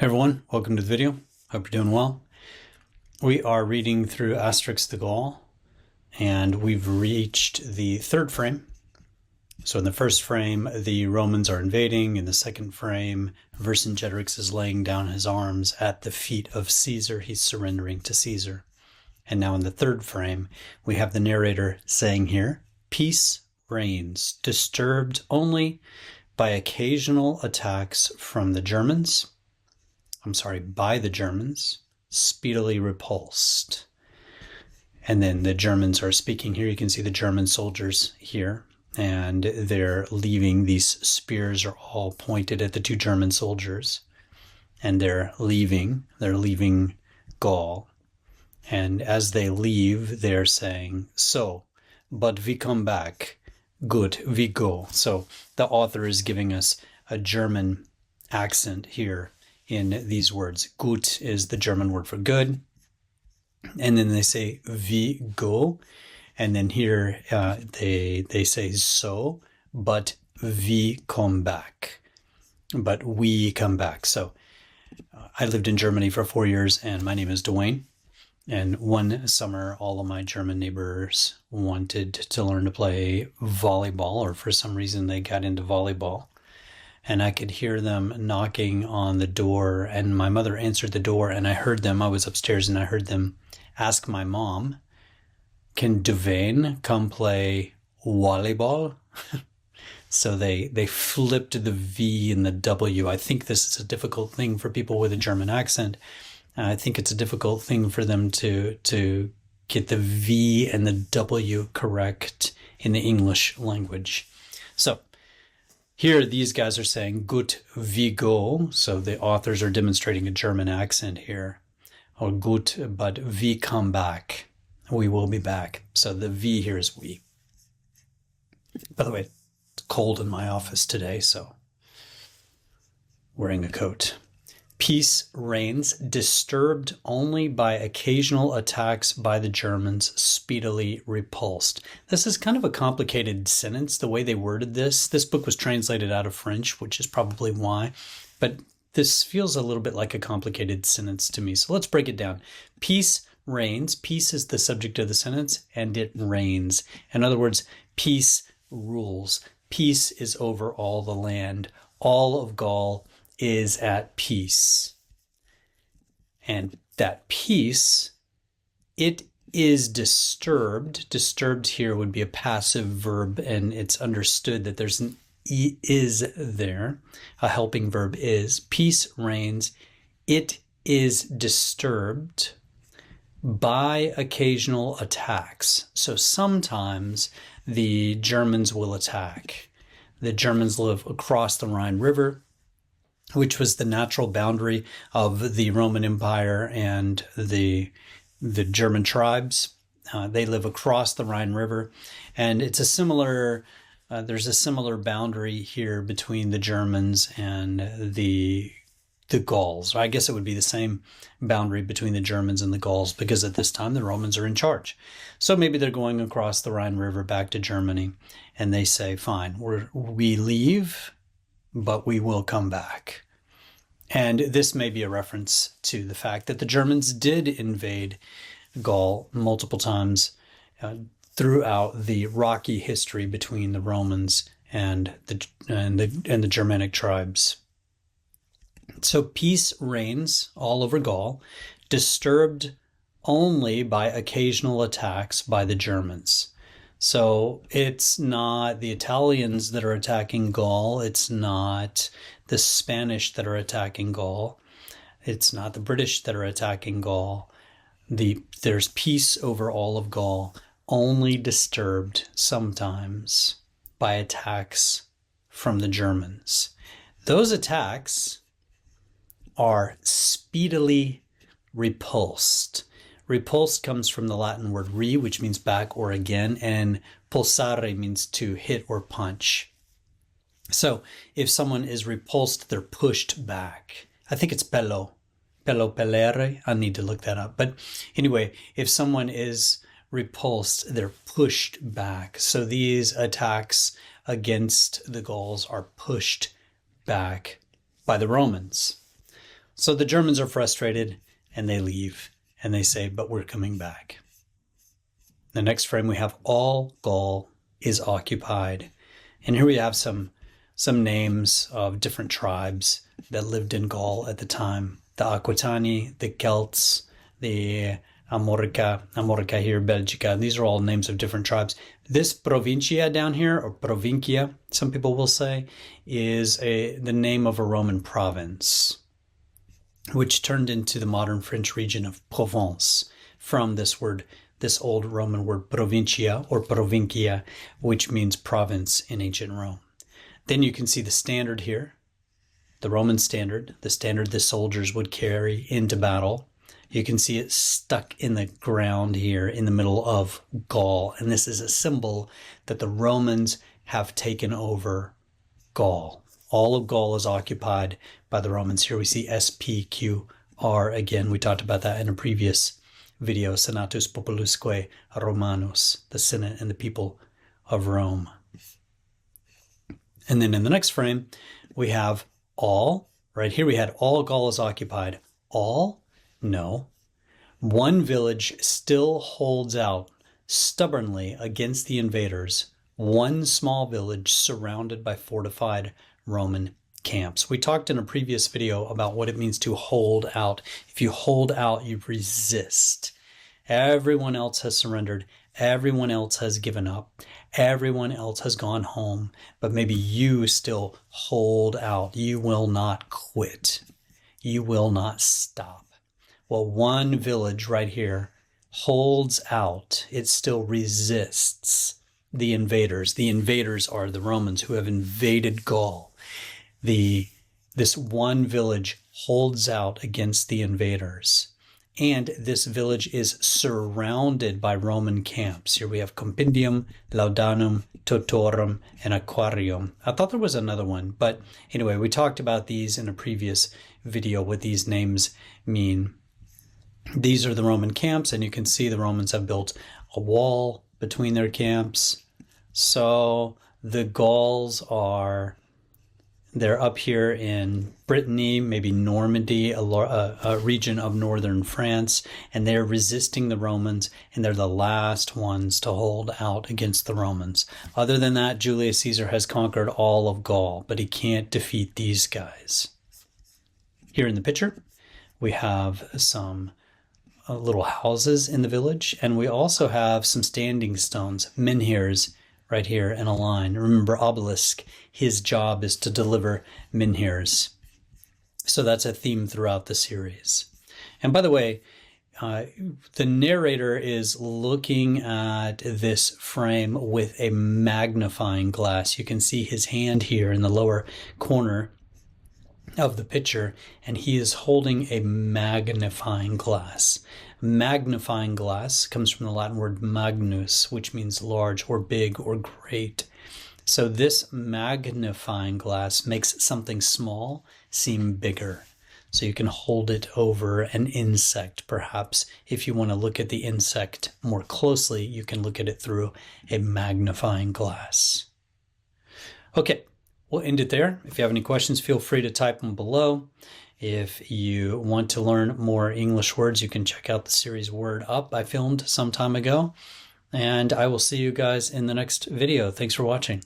Hey everyone, welcome to the video. Hope you're doing well. We are reading through Asterix the Gaul, and we've reached the third frame. So in the first frame, the Romans are invading. In the second frame, Vercingetorix is laying down his arms at the feet of Caesar. He's surrendering to Caesar. And now in the third frame, we have the narrator saying here, peace reigns, disturbed only by occasional attacks from the Germans. By the Germans, speedily repulsed. And then the Germans are speaking here. You can see the German soldiers here, and they're leaving. These spears are all pointed at the two German soldiers, and they're leaving Gaul. And as they leave, they're saying, so, but we come back, good, we go. So the author is giving us a German accent here in these words. Gut is the German word for good. And then they say we go. And then here they say so, but we come back. But we come back. So I lived in Germany for 4 years, and my name is Dwayne. And one summer, all of my German neighbors wanted to learn to play volleyball, or for some reason they got into volleyball. And I could hear them knocking on the door, and my mother answered the door, and I heard them. I was upstairs, and I heard them ask my mom, can Dwayne come play volleyball? So they flipped the V and the W. I think this is a difficult thing for people with a German accent. I think it's a difficult thing for them to get the V and the W correct in the English language. So here, these guys are saying, gut, we go. So the authors are demonstrating a German accent here. Or gut, but we come back. We will be back. So the we here is we. By the way, it's cold in my office today, so wearing a coat. Peace reigns, disturbed only by occasional attacks by the Germans, speedily repulsed. This is kind of a complicated sentence, the way they worded this. This book was translated out of French, which is probably why. But this feels a little bit like a complicated sentence to me. So let's break it down. Peace reigns. Peace is the subject of the sentence, and it reigns. In other words, peace rules. Peace is over all the land. All of Gaul is at peace. And that peace, it is disturbed. Disturbed here would be a passive verb, and it's understood that there's an is there. A helping verb is. Peace reigns. It is disturbed by occasional attacks. So sometimes the Germans will attack. The Germans live across the Rhine River, which was the natural boundary of the Roman Empire and the German tribes. They live across the Rhine River, and it's a similar, there's a similar boundary here between the Germans and the Gauls. I guess it would be the same boundary between the Germans and the Gauls, because at this time the Romans are in charge. So maybe they're going across the Rhine River back to Germany, and they say, fine, we leave, but we will come back. And this may be a reference to the fact that the Germans did invade Gaul multiple times throughout the rocky history between the Romans and the Germanic tribes. So peace reigns all over Gaul, disturbed only by occasional attacks by the Germans. So it's not the Italians that are attacking Gaul. It's not the Spanish that are attacking Gaul. It's not the British that are attacking Gaul. There's peace over all of Gaul, only disturbed sometimes by attacks from the Germans. Those attacks are speedily repulsed. Repulsed comes from the Latin word re, which means back or again, and pulsare means to hit or punch. So if someone is repulsed, they're pushed back. I think it's pello pelere. I need to look that up. But anyway, if someone is repulsed, they're pushed back. So these attacks against the Gauls are pushed back by the Romans. So the Germans are frustrated and they leave and they say, but we're coming back. The next frame we have all Gaul is occupied. And here we have some names of different tribes that lived in Gaul at the time. The Aquitani, the Celts, the Amorica here, Belgica. These are all names of different tribes. This provincia down here, or provincia, some people will say, is the name of a Roman province, which turned into the modern French region of Provence from this old Roman word provincia or provincia, which means province in ancient Rome. Then you can see the standard here, the Roman standard, the standard the soldiers would carry into battle. You can see it stuck in the ground here in the middle of Gaul. And this is a symbol that the Romans have taken over Gaul. All of Gaul is occupied by the Romans. Here we see SPQR again. We talked about that in a previous video, Senatus Populusque Romanus, the Senate and the people of Rome. And then in the next frame, we have all. Right here we had all Gaul is occupied. All? No. One village still holds out stubbornly against the invaders. One small village surrounded by fortified Roman camps. We talked in a previous video about what it means to hold out. If you hold out, you resist. Everyone else has surrendered. Everyone else has given up. Everyone else has gone home. But maybe you still hold out. You will not quit. You will not stop. Well, one village right here holds out. It still resists the invaders. The invaders are the Romans who have invaded Gaul. This one village holds out against the invaders. And this village is surrounded by Roman camps. Here we have Compendium, Laudanum, Totorum, and Aquarium. I thought there was another one, but anyway, we talked about these in a previous video, what these names mean. These are the Roman camps, and you can see the Romans have built a wall between their camps. So the Gauls they're up here in Brittany, maybe Normandy, a region of northern France, and they're resisting the Romans, and they're the last ones to hold out against the Romans. Other than that, Julius Caesar has conquered all of Gaul, but he can't defeat these guys. Here in the picture, we have some little houses in the village, and we also have some standing stones, menhirs, right here in a line. Remember, Obelix, his job is to deliver menhirs. So that's a theme throughout the series. And by the way, the narrator is looking at this frame with a magnifying glass. You can see his hand here in the lower corner of the picture, and he is holding a magnifying glass. Magnifying glass comes from the Latin word magnus, which means large or big or great. So this magnifying glass makes something small seem bigger. So you can hold it over an insect, perhaps. If you want to look at the insect more closely, you can look at it through a magnifying glass. Okay, we'll end it there. If you have any questions, feel free to type them below. If you want to learn more English words, you can check out the series Word Up I filmed some time ago. And I will see you guys in the next video. Thanks for watching.